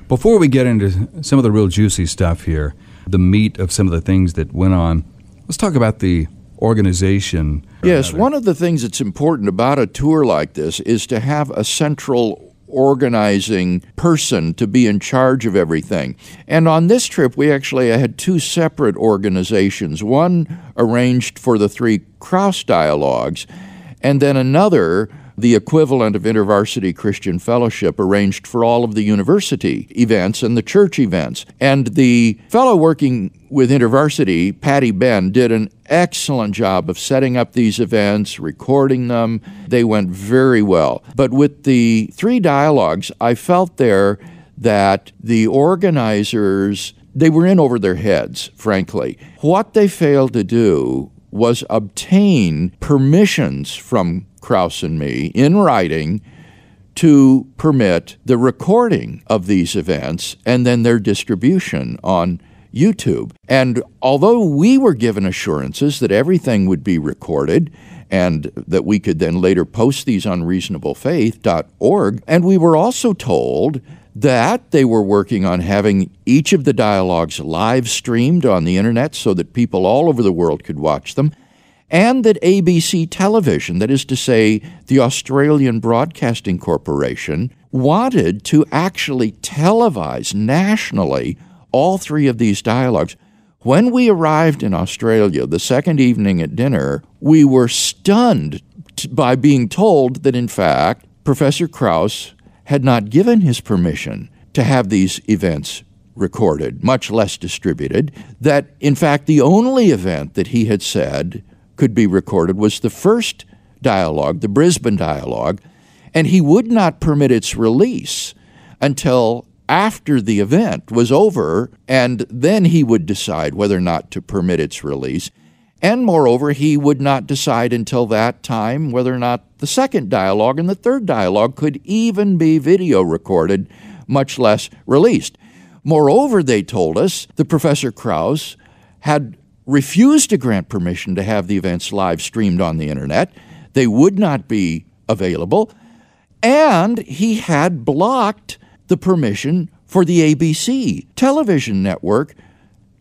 Before we get into some of the real juicy stuff here, the meat of some of the things that went on, let's talk about the organization. Yes, one of the things that's important about a tour like this is to have a central organizing person to be in charge of everything. And on this trip, we actually had two separate organizations. One arranged for the 3 Krauss dialogues, and then another, the equivalent of InterVarsity Christian Fellowship, arranged for all of the university events and the church events. And the fellow working with InterVarsity, Patty Ben, did an excellent job of setting up these events, recording them. They went very well. But with the 3 dialogues, I felt there that the organizers, they were in over their heads, frankly. What they failed to do was obtain permissions from Krauss and me in writing to permit the recording of these events and then their distribution on YouTube. And although we were given assurances that everything would be recorded and that we could then later post these on reasonablefaith.org, and we were also told that they were working on having each of the dialogues live streamed on the internet so that people all over the world could watch them, and that ABC Television, that is to say the Australian Broadcasting Corporation, wanted to actually televise nationally all 3 of these dialogues. When we arrived in Australia the second evening at dinner, we were stunned by being told that, in fact, Professor Krauss had not given his permission to have these events recorded, much less distributed, that, in fact, the only event that he had said could be recorded was the first dialogue, the Brisbane dialogue, and he would not permit its release until after the event was over, and then he would decide whether or not to permit its release. And moreover, he would not decide until that time whether or not the second dialogue and the third dialogue could even be video recorded, much less released. Moreover, they told us that Professor Krauss had refused to grant permission to have the events live streamed on the internet. They would not be available. And he had blocked the permission for the ABC television network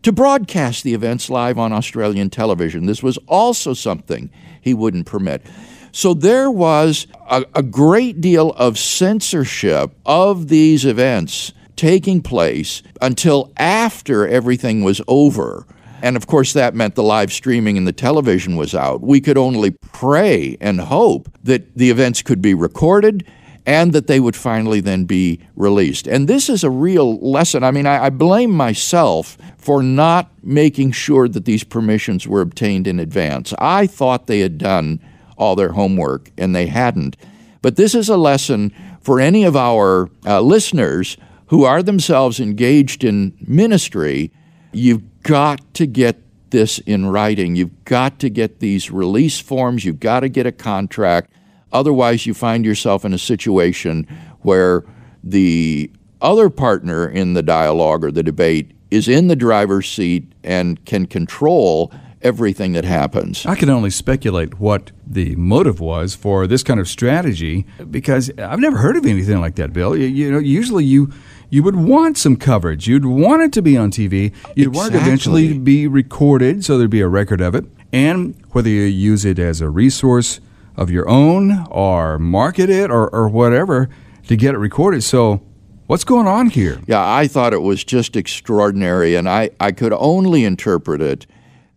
to broadcast the events live on Australian television. This was also something he wouldn't permit. So there was a great deal of censorship of these events taking place until after everything was over. And of course, that meant the live streaming and the television was out. We could only pray and hope that the events could be recorded and that they would finally then be released. And this is a real lesson. I mean, I blame myself for not making sure that these permissions were obtained in advance. I thought they had done all their homework, and they hadn't. But this is a lesson for any of our listeners who are themselves engaged in ministry. You've got to get this in writing. You've got to get these release forms. You've got to get a contract. Otherwise, you find yourself in a situation where the other partner in the dialogue or the debate is in the driver's seat and can control everything that happens. I can only speculate what the motive was for this kind of strategy, because I've never heard of anything like that, Bill. You know, usually you would want some coverage. You'd want it to be on TV. You'd want it to eventually be recorded so there'd be a record of it. And whether you use it as a resource of your own or market it or whatever to get it recorded. So what's going on here? Yeah, I thought it was just extraordinary, and I could only interpret it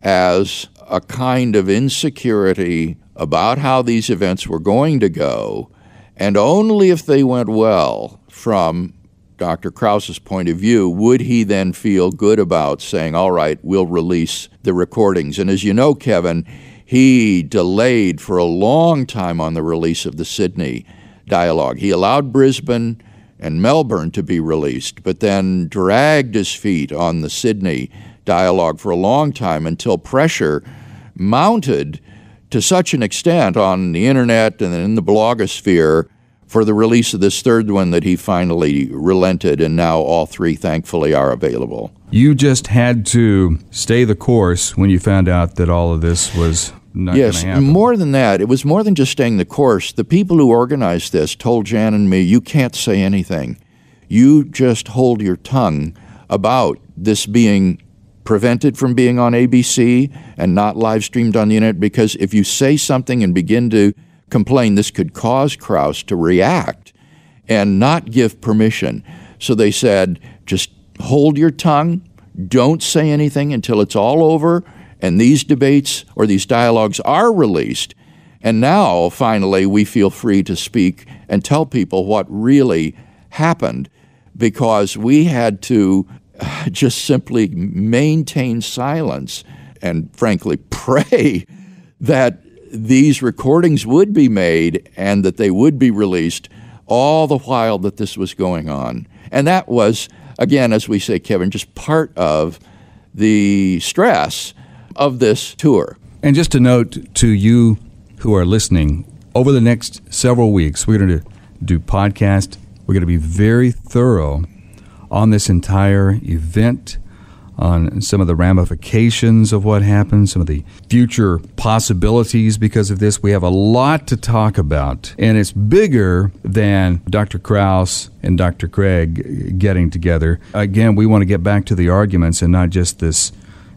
as a kind of insecurity about how these events were going to go, and only if they went well from Dr. Krauss's point of view would he then feel good about saying, all right, we'll release the recordings. And as you know, Kevin, he delayed for a long time on the release of the Sydney dialogue. He allowed Brisbane and Melbourne to be released, but then dragged his feet on the Sydney dialogue for a long time until pressure mounted to such an extent on the internet and in the blogosphere for the release of this third one that he finally relented, and now all 3, thankfully, are available. You just had to stay the course when you found out that all of this was not going to happen. Yes, more than that. It was more than just staying the course. The people who organized this told Jan and me, you can't say anything. you just hold your tongue about this being prevented from being on ABC and not live streamed on the internet, because if you say something and begin to complain, this could cause Krauss to react and not give permission. So they said, just hold your tongue, don't say anything until it's all over, and these debates or these dialogues are released. And now, finally, we feel free to speak and tell people what really happened, because we had to just simply maintain silence and, frankly, pray that these recordings would be made and that they would be released all the while that this was going on. And that was, again, as we say, Kevin, just part of the stress of this tour. And just a note to you who are listening, over the next several weeks, we're going to do podcasts. We're going to be very thorough on this entire event, on some of the ramifications of what happened, some of the future possibilities because of this. We have a lot to talk about, and it's bigger than Dr. Krauss and Dr. Craig getting together. Again, we want to get back to the arguments and not just this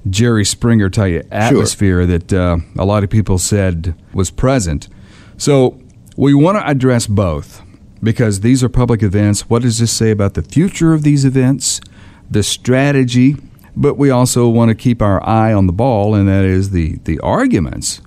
Jerry Springer type atmosphere that a lot of people said was present. So we want to address both, because these are public events. What does this say about the future of these events, the strategy? But we also want to keep our eye on the ball, and that is the arguments